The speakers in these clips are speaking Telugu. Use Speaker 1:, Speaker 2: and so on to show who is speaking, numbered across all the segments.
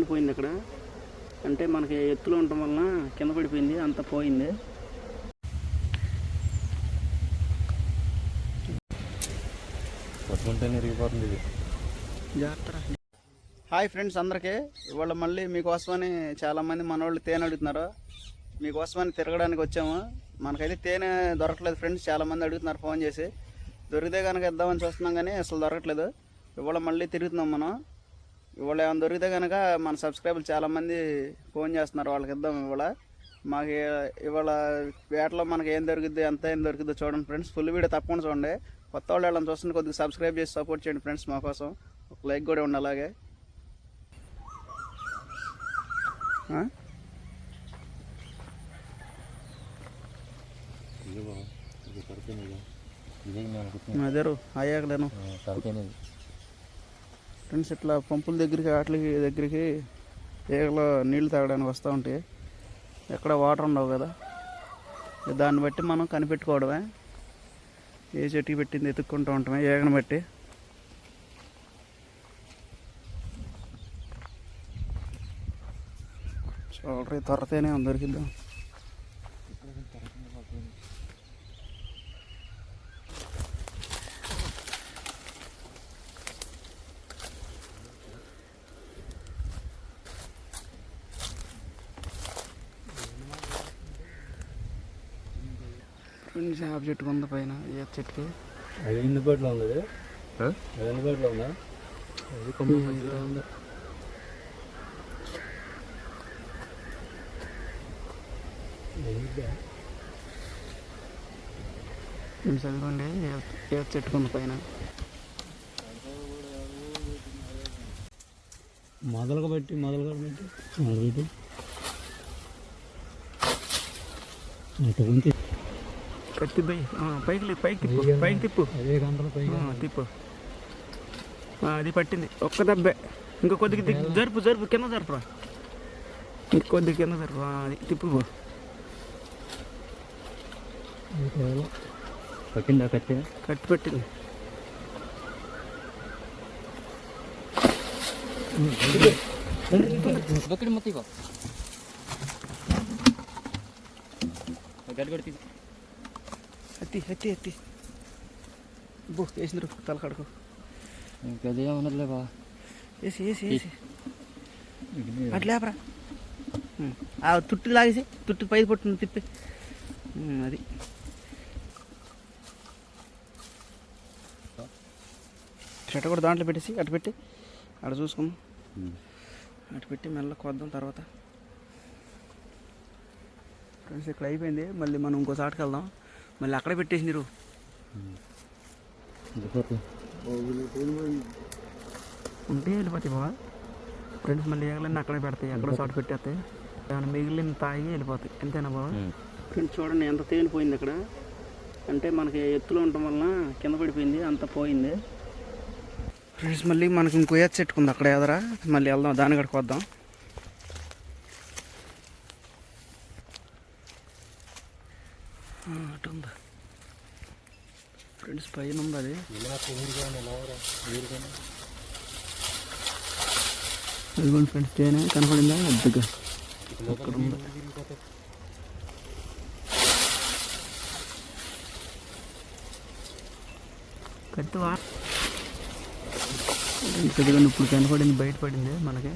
Speaker 1: పోయింది అక్కడ అంటే మనకి ఎత్తులో ఉండటం వలన కింద పడిపోయింది, అంత పోయింది. హాయ్ ఫ్రెండ్స్ అందరికీ, ఇవాళ మళ్ళీ మీకోసమని చాలామంది మనోళ్ళు తేనె అడుగుతున్నారు. మీకోసమని తిరగడానికి వచ్చాము. మనకైతే తేనె దొరకట్లేదు ఫ్రెండ్స్, చాలామంది అడుగుతున్నారు ఫోన్ చేసి. దొరికితే కనుక ఇద్దామని చూస్తున్నాం కానీ అసలు దొరకట్లేదు. ఇవాళ మళ్ళీ తిరుగుతున్నాం మనం. ఇవాళ ఏమైనా దొరికితే కనుక మన సబ్స్క్రైబర్లు చాలామంది ఫోన్ చేస్తున్నారు, వాళ్ళకి ఇద్దాం. మాకు ఇవాళ వేటలో మనకి ఏం దొరికిద్ది, ఎంత ఏం దొరికిద్దో చూడండి ఫ్రెండ్స్. ఫుల్ వీడియో తప్పకుండా చూడండి. కొత్త వాళ్ళు వాళ్ళని చూస్తుంటే కొద్దిగా సబ్స్క్రైబ్ చేసి సపోర్ట్ చేయండి ఫ్రెండ్స్. మా కోసం ఒక లైక్ కూడా ఉండాలి. అలాగే అదేరు అయ్యాకలేను ఫ్రెండ్స్. ఇట్లా పంపుల దగ్గరికి వాటి దగ్గరికి ఏగలో నీళ్ళు తాగడానికి వస్తూ ఉంటాయి. ఎక్కడ వాటర్ ఉండవు కదా, దాన్ని బట్టి మనం కనిపెట్టుకోవడమే. ఏ చెట్టుకి పెట్టింది ఎత్తుక్కుంటూ ఉంటామే ఏగను బట్టి. చూడరి త్వరతేనే దొరికిద్దాం. చేప చెట్టుకు ఉంది పైన, ఏ చెట్టుకి
Speaker 2: అది అందుబాటులో ఉంది. అది అందుబాటులో ఉందా? అది కొమ్మ ఉందా?
Speaker 1: చదువుకోండి. ఏ చెట్టుకుంది పైన
Speaker 2: మొదలుగా పెట్టి
Speaker 1: కత్తి పైకి తిప్పు
Speaker 2: అదే గంటలు
Speaker 1: తిప్పు. అది పట్టింది ఒక్క దెబ్బే. ఇంకో కొద్దిగా జరుపు కింద జరుపురా, ఇంకొద్ది కింద జరుపు. అది తిప్పు.
Speaker 2: పట్టిందా? కత్తి
Speaker 1: పట్టింది. ఎత్తి వేసిండ్రు తలకడుకు.
Speaker 2: ఇంకదే ఉన్నదిలే బా.
Speaker 1: వేసి అట్లేపరా. తుట్టి లాగేసి తుట్టి పైకి పట్టు తిప్పి. అది చెట్ట కూడా దాంట్లో పెట్టేసి అటు పెట్టి అక్కడ చూసుకుందాం. అటు పెట్టి మెల్ల కొద్దాం తర్వాత. ఫ్రెండ్స్ ఇక్కడ అయిపోయింది. మళ్ళీ మనం ఇంకో చాటుకు వెళ్దాం. మళ్ళీ అక్కడే పెట్టేసినారు. ఉంటే వెళ్ళిపోతాయి బాబా ఫ్రెండ్స్. మళ్ళీ ఎగలన్నీ అక్కడే పెడతాయి, ఎక్కడో చాటు పెట్టేస్తాయి. ఏమైనా మిగిలిన తాగి వెళ్ళిపోతాయి. అంతేనా బాబా? ఫ్రెండ్స్ చూడండి ఎంత తేలిపోయింది అక్కడ. అంటే మనకి ఎత్తులో ఉండటం వలన కింద పడిపోయింది, అంత పోయింది ఫ్రెండ్స్. మళ్ళీ మనకి ఇంకో ఏత చెట్టుకుంది అక్కడ ఎదరా. మళ్ళీ వెళ్దాం, దాని కాడికి వద్దాం. అటు ఉందా ఫ్రెండ్స్, పైన ఉంది అది. అదిగోండి ఫ్రెండ్స్, తేనె కనపడిందా? అద్దగా అక్కడ ఉంది. కత్తి చదివండి. ఇప్పుడు కనపడింది, బయటపడింది మనకి.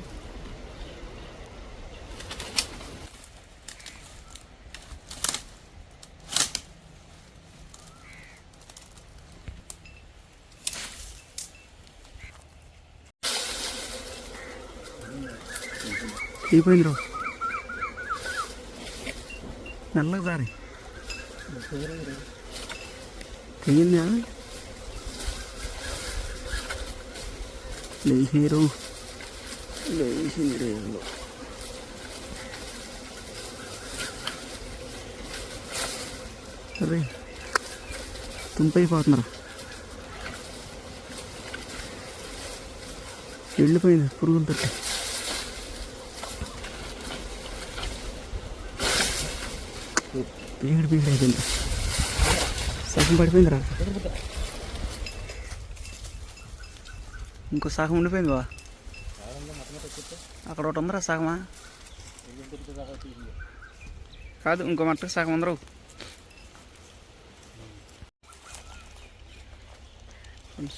Speaker 1: అయిపోయింది రో మెల్లగా సారి తెగిందా? లేచిరు లేచింది రేలో. అరే తుంపైపోతున్నారు. వెళ్ళిపోయింది పురుగులు తట్టి. పీగడి అయిపోయింది. సగం పడిపోయిందిరా. ఇంకో సగం ఉండిపోయింది బా. అక్కడ ఒకటి ఉందిరా సగమా. కాదు ఇంకో మట్టకు సగం ఉందరు.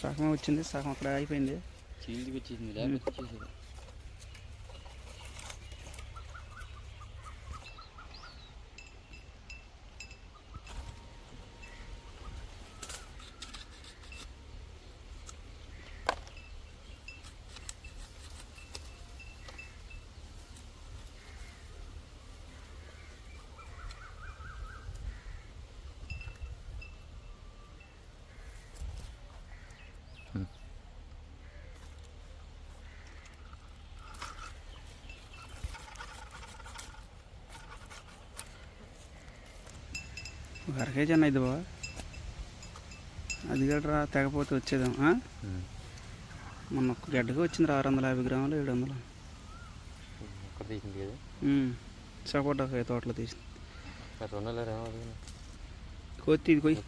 Speaker 1: సగం వచ్చింది, సగం అక్కడ అయిపోయింది. అర కేజీ అన్న ఇది బా. అది గట్రా తెగపోతే వచ్చేదాం. మొన్న ఒక్క గడ్డకి వచ్చింది 650 గ్రాములు 700. సపోటా తోటలో తీసింది. కొత్తి ఇది కొయ్యి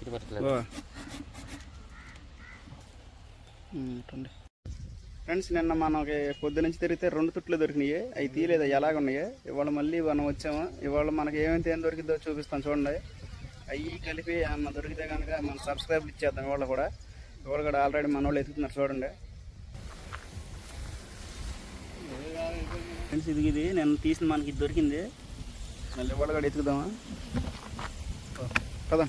Speaker 1: ఫ్రెండ్స్. నిన్న మనకి పొద్దు నుంచి తిరిగితే 2 తుట్లు దొరికినాయి. అవి తీయలేదు, ఎలాగ ఉన్నాయి. ఇవాళ మళ్ళీ మనం వచ్చాము. ఇవాళ మనకి ఏమైతే ఏం దొరికిందో చూపిస్తాను చూడండి. అవి కలిపి అన్న దొరికితే కనుక మనం సబ్స్క్రైబ్ ఇచ్చేద్దాం. ఇవాళ కూడా ఆల్రెడీ మన వాళ్ళు ఎత్తుతున్నారు చూడండి ఫ్రెండ్స్. ఇది నేను తీసింది మనకి ఇది దొరికింది. మళ్ళీ ఇవాళ కూడా ఎత్తుకుదామా కదా.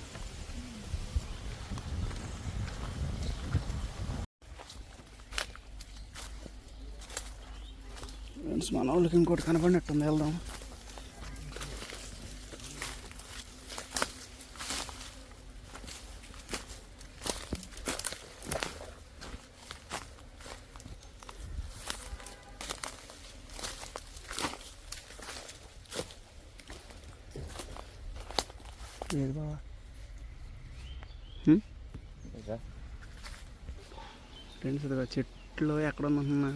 Speaker 1: ఫ్రెండ్స్ మన వాళ్ళకి ఇంకోటి కనపడినట్టుంది, వెళ్దాం. లేదు బావా. ఫ్రెండ్స్ ఇదిగా చెట్లు ఎక్కడ ఉందన్నా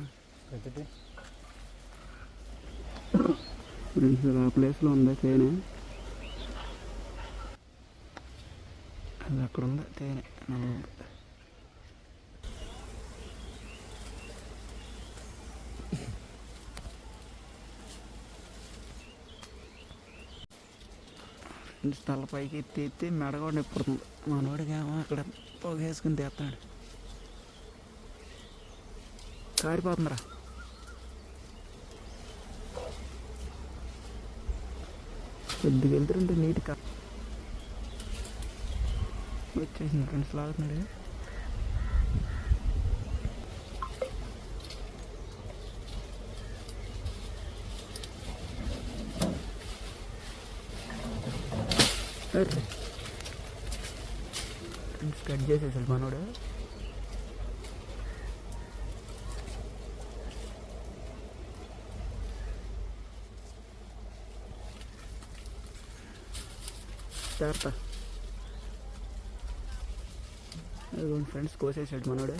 Speaker 1: ఫ్రెండ్స్, ఆ ప్లేస్లో ఉంది తేనె. అది అక్కడ ఉంది తేనె. తలపైకి ఎత్తి మెడ కూడా నిప్పుడుతుంది. మనోడికేమో అక్కడ పొగ వేసుకుని తీస్తాడు. కారిపోతుందిరా. కొద్దిగా వెళ్తుంటే నీట్ కట్ వచ్చేసింది. ఫ్రెండ్స్ లాగుతున్నాడు. ఫ్రెండ్స్ కట్ చేసేసాడు మనోడు. జాగ్రత్త. అదిగోండి ఫ్రెండ్స్, కోసేసాడు మనోడు.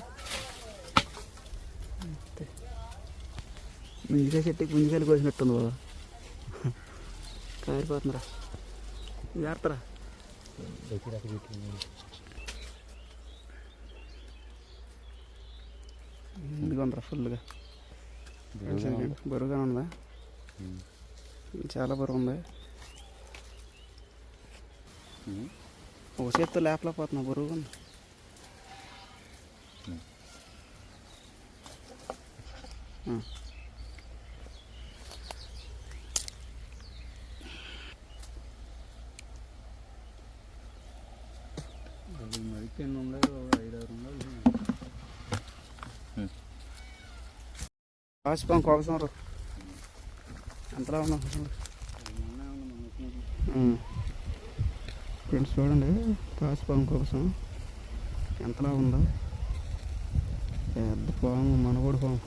Speaker 1: ముంజికాయ చెట్టుకి ముంజికాయలు కోసినట్టుంది బాబా. కారిపోతుందిరా, జాగ్రత్తరా. ఇదిగోండ్రా ఫుల్గా. బరువుగా ఉందా? చాలా బరువు ఉంది. ఒక చేత్తో లేపలేకపోతున్నా, బరువుగా ఉంది. మరికి ఎన్ని ఉన్నాయి? 5-6 ఉన్నాయి. పాసిపాం కోసం ఎంతలా ఉన్నా ఫ్రెండ్స్ చూడండి. పాసిపాం కోసం ఎంతలా ఉందో. పెద్ద పాము, మనగోడు పాము.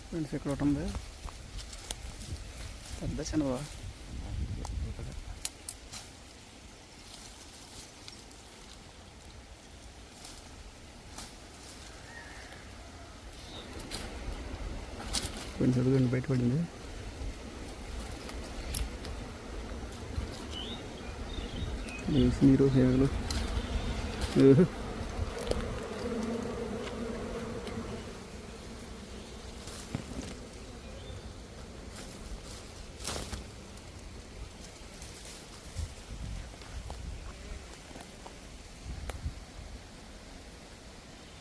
Speaker 1: ఫ్రెండ్స్ ఇక్కడ ఒకటి ఉంది, పెద్ద శనవ. ఫ్రెండ్స్ అదిగోండి బయటపడింది. వేసి నీరు హేగలు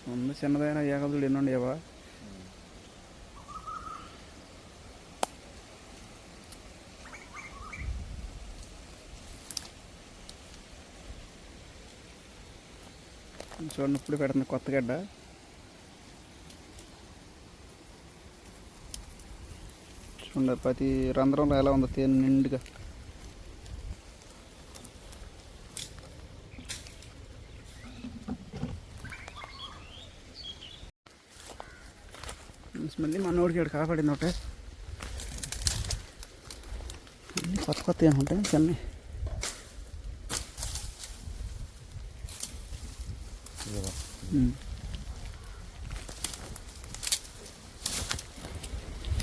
Speaker 1: ముందు చిన్నదైన ఏగలు ఎన్ని ఉండేవా? చూడండి ఇప్పుడు పెడుతుంది కొత్త గడ్డ. చూడండి ప్రతి రంధ్రంలో ఎలా ఉందో తేనె నిండుగా. మళ్ళీ మనోడికి ఇక్కడ కాపాడింది ఒకటే. అన్నీ కొత్త కొత్త ఏముంటాయి చిన్న.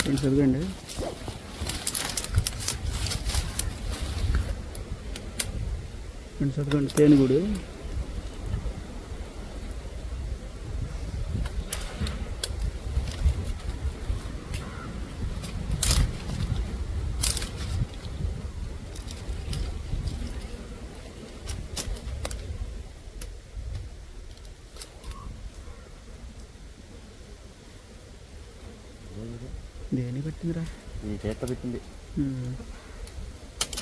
Speaker 1: ఫ్రెండ్స్ చదివండి. ఫ్రెండ్స్ చదవండి తేనెగూడు. దేని పెట్టిందిరా?
Speaker 2: ఈ చేత పెట్టింది.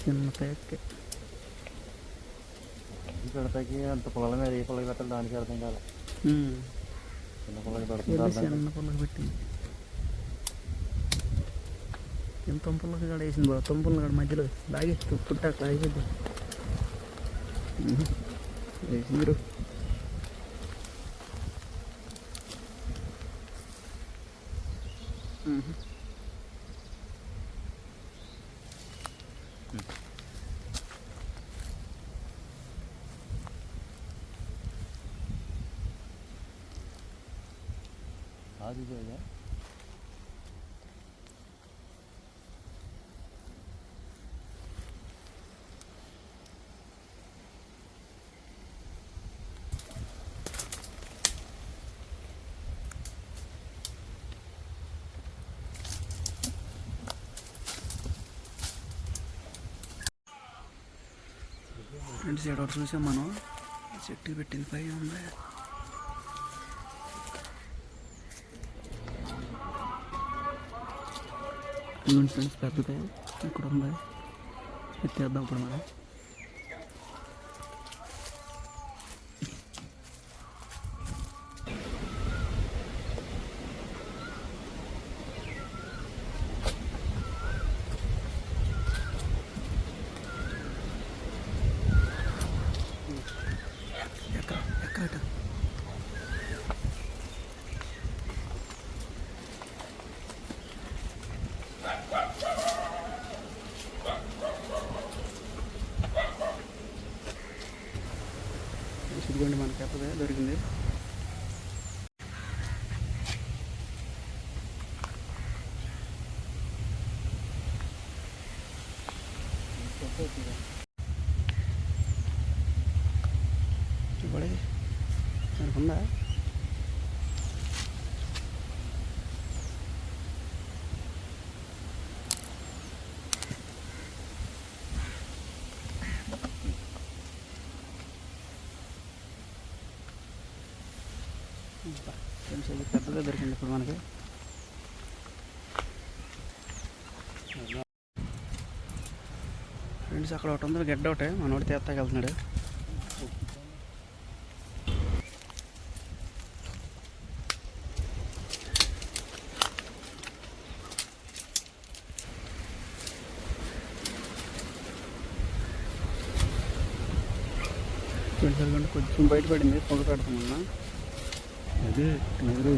Speaker 1: చిన్న ప్యాక్
Speaker 2: పెడతాకి అంత పొలాల మీద ఏ పొలకి పెట్టాలి దానికి అర్థం కాదు. చిన్న పొలకి పెడుతుంది.
Speaker 1: చిన్న పొలకి పెట్టింది. ఎంత తుంపలకి కాడ వేసింది బాబు. తుంపల కాడ మధ్యలో లాగే పుట్టాక లాగేది వేసింది.
Speaker 2: అది
Speaker 1: ఫ్రెండ్స్ ఇక్కడ ఒకటి చూసాం మనం. చెట్టుకి పెట్టింది పై ఉంది. ఫ్రెండ్స్ పెద్దదే ఇక్కడ ఉంది. ఎత్తేద్దాం ఇప్పుడు మనం. ఎక్కడ ఇదిగోండి మనకి ఎప్పదే దొరికింది. ఇప్పుడే మనకు ఉందా? ఫ్రెండ్స్ ఇది పెద్దగా దొరికింది ఇప్పుడు మనకి. ఫ్రెండ్స్ అక్కడ ఒకటి ఉంది గడ్డ ఒకటే. మనోడి తీస్తాకి వెళ్తున్నాడు. ఫ్రెండ్స్ ఎందుకంటే కొంచెం బయటపడింది. పొగ పెడుతున్నా.
Speaker 2: అది ఎవరు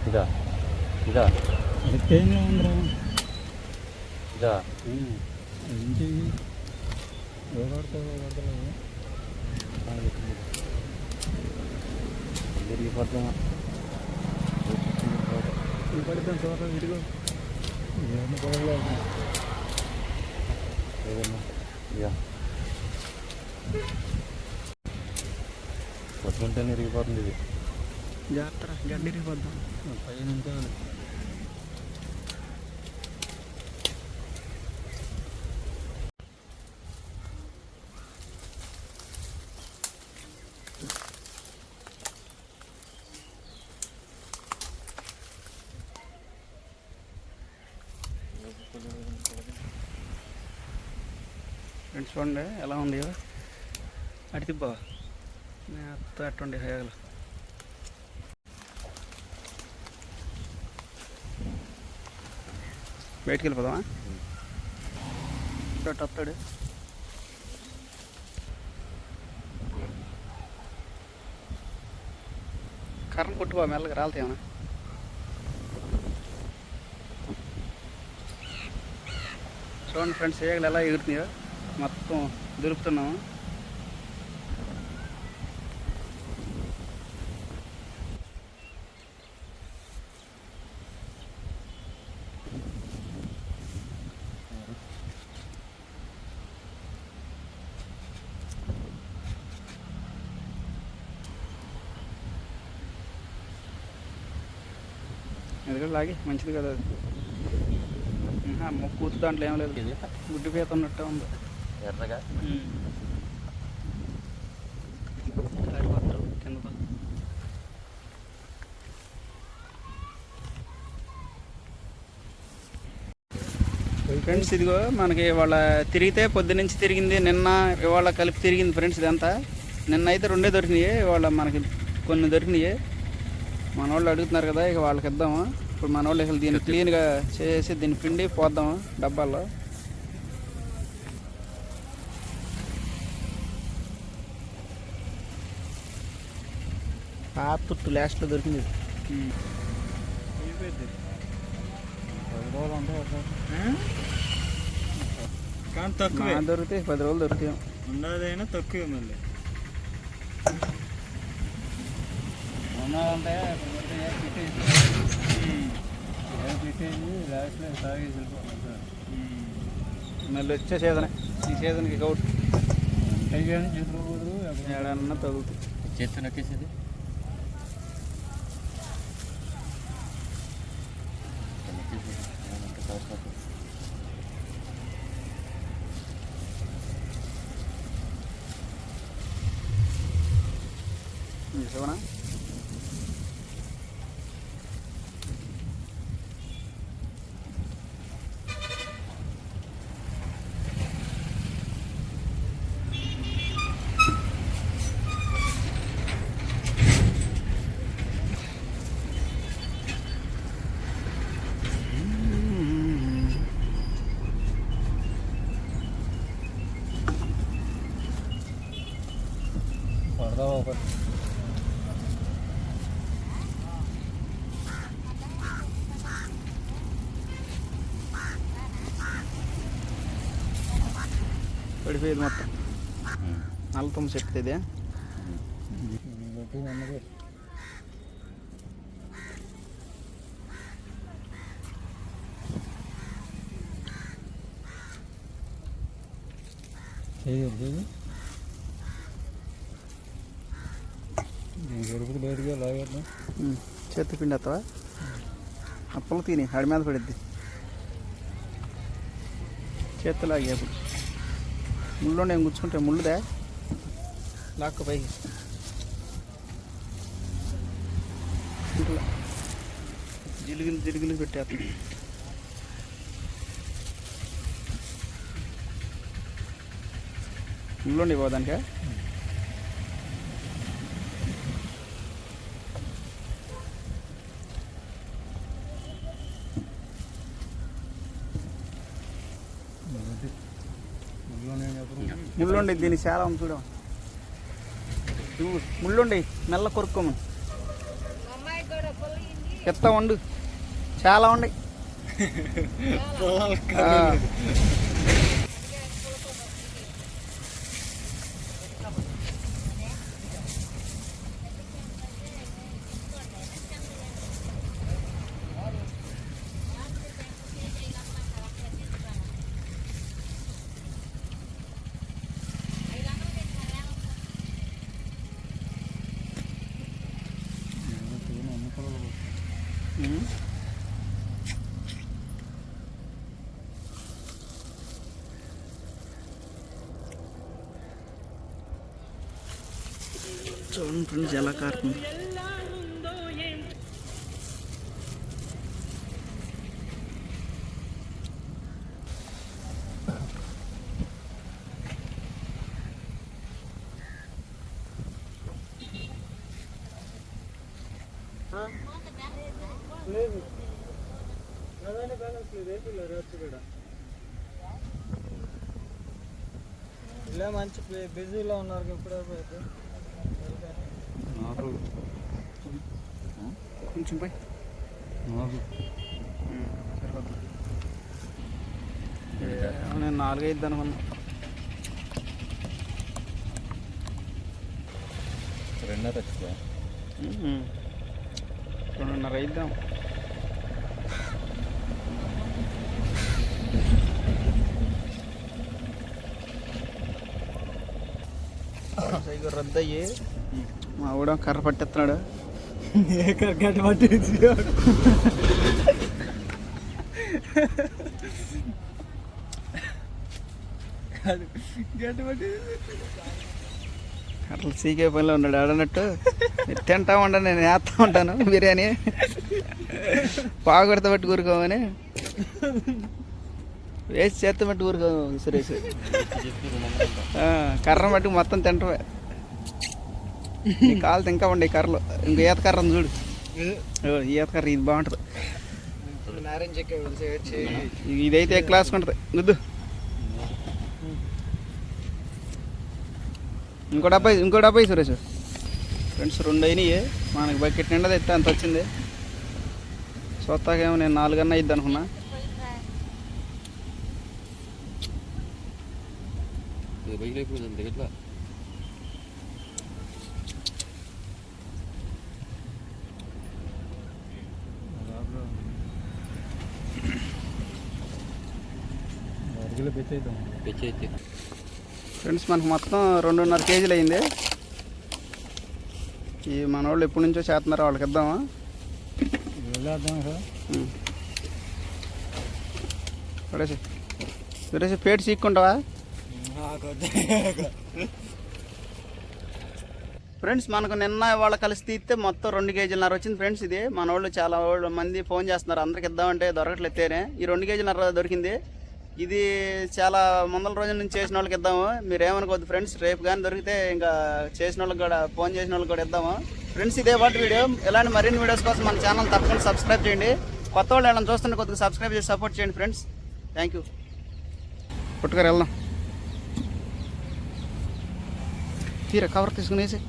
Speaker 2: ఇదా ఇదా అడితేనే ఉందిరా. ఇదా ఏంటి
Speaker 1: పడిద్దాం చూద్దాం. ఇదిగో
Speaker 2: ఇవన్నీ పొలంలో ఉన్నాయి. ఏదన్నా ఇక పట్టుకుంటేనే ఇరిగిపోతుంది ఇది.
Speaker 1: జాగ్రత్త గడ్డి ఇరిగిపోద్దాం.
Speaker 2: పైన ఉంటే
Speaker 1: ఫ్రెండ్స్ చూడండి ఎలా ఉంది అటు తిప్పా అత్త అట్టుండి హేగలు బయటికి వెళ్ళిపోదామా అటు వస్తాడు కర్రను కొట్టుకో మెల్లగా రాలుతాయమన్నా చూడండి ఫ్రెండ్స్ ఏగలు ఎలా ఎగురుతున్నాయో మొత్తం దొరుకుతున్నాము. ఎందుకంటే లాగి మంచిది కదా అది. కూతు దాంట్లో ఏం లేదు, గుడ్డి పీత ఉన్నట్టే ఉంది
Speaker 2: ఎర్రగా.
Speaker 1: కింద ఫ్రెండ్స్ ఇదిగో మనకి ఇవాళ తిరిగితే పొద్దునుంచి తిరిగింది, నిన్న ఇవాళ కలిపి తిరిగింది ఫ్రెండ్స్. ఇదంతా నిన్న అయితే 2 దొరికినాయి, ఇవాళ మనకి కొన్ని దొరికినాయి. మన వాళ్ళు అడుగుతున్నారు కదా, ఇక వాళ్ళకి ఇద్దాము. ఇప్పుడు మన వాళ్ళు ఇక దీన్ని క్లీన్గా చేసి దీన్ని పిండి పోద్దాము డబ్బాల్లో. పాతుట్టు లాస్ట్లో దొరికింది.
Speaker 2: కానీ తక్కువ
Speaker 1: దొరికితే 10 రోజులు దొరుకుతాం.
Speaker 2: ఉన్నదైనా తక్కువే మళ్ళీ ఉన్నదంటే పెట్టేసి లాస్ట్లో తాగేసి వెళ్ళిపోతాం.
Speaker 1: మళ్ళీ వచ్చే సీజన్, ఈ సీజన్కి కౌట్
Speaker 2: అయిపోయాను చేతిలో కుదరు
Speaker 1: ఏడన్నా తగులుతుంది.
Speaker 2: చేతి నొక్కేసేది
Speaker 1: నిజమనా?
Speaker 2: పడదా ఒకటి
Speaker 1: పడిపోయేది మొత్తం. నల్లతమ్మ చెప్తే ఇది
Speaker 2: గడుపుకి లేదుగా లాగేద్దాం.
Speaker 1: చేతి పిండి వస్తావా? అప్పలు తిని ఆడి మీద పడిద్ది. చేతి లాగి అప్పుడు ముళ్ళు నేను గుచ్చుకుంటే ముళ్ళుదే లాక్క పైకి ఇట్లా జిలుగులు పెట్టేస్తాను. ముళ్ళుండి పోదానికా? ముళ్ళుండి దీన్ని చాలా ఉంది చూడ, ముళ్ళుండి మెల్ల కొరుక్కోమని ఎత్తా వండు చాలా ఉండి. చూడండి ఫ్రెండ్స్ ఎలా కారుతుంది.
Speaker 2: లేదు అదే బ్యాలెన్స్ లేదు ఏపీలో వచ్చి కూడా ఇలా మంచి బిజీలో ఉన్నారు ఎప్పుడో పోతే
Speaker 1: కొంచెం పోయి నేను 4 అయిద్ది అనుకున్నా. 2:30 అయిద్దాం. సైగో రద్దయ్యి మా కూడా కర్ర పట్టేస్తున్నాడు.
Speaker 2: గట్టి పట్టి గట్టి పట్టి
Speaker 1: అట్లా సీకే పనిలో ఉన్నాడు ఆడనట్టు. తింటా ఉంటాను, నేను వేస్తూ ఉంటాను బిర్యానీ. పాగొడత పట్టి కూరుకోమని వేసి చేత్త పట్టి కూరుకో సురేష్. కర్ర పట్టి మొత్తం తింటవే. ఈ కాలు ఇంకా ఉండే కర్రలు. ఇంకో ఈత కర్ర ఉంది చూడు. ఈత కర్ర ఇది బాగుంటుంది. ఇదైతే క్లాస్ ఉంటుంది గుద్దు. ఇంకో డబ్బా సురేష్. ఫ్రెండ్స్ 2 అయినాయి. మనకి బకెట్ నిండా తెస్తే అంత వచ్చింది. స్వతహాగా నేను 4 అన్నా ఇద్ది అనుకున్నా. ఫ్రెండ్స్ మనకు మొత్తం 2.5 కేజీలు అయింది. ఈ మన వాళ్ళు ఎప్పటి నుంచో చేస్తున్నారో వాళ్ళకి ఇద్దామా? సురేష్ సురేష్ పేట చీక్కుంటావా? ఫ్రెండ్స్ మనకు నిన్న వాళ్ళ కలిసి తీస్తే మొత్తం 2 కేజీలన్నర వచ్చింది. ఫ్రెండ్స్ ఇది మన వాళ్ళు చాలా మంది ఫోన్ చేస్తున్నారు, అందరికి ఇద్దామంటే దొరకట్లేదేనే. ఈ 2 కేజీలన్నర దొరికింది. ఇది చాలా ముందల రోజుల నుంచి చేసిన వాళ్ళకి ఇద్దాము. మీరు ఏమనుకోవద్దు ఫ్రెండ్స్. రేపు కానీ దొరికితే ఇంకా చేసిన వాళ్ళకి కూడా, ఫోన్ చేసిన వాళ్ళకి కూడా ఇద్దాము. ఫ్రెండ్స్ ఇదే పాటు వీడియో. ఇలాంటి మరిన్ని వీడియోస్ కోసం మన ఛానల్ తప్పకుండా సబ్స్క్రైబ్ చేయండి. కొత్త వాళ్ళు ఏమైనా చూస్తుంటే కొద్దిగా సబ్స్క్రైబ్ చేసి సపోర్ట్ చేయండి ఫ్రెండ్స్. Thank you. పుట్టుగారు వెళ్దాం. తీరా కవర్ తీసుకునేసి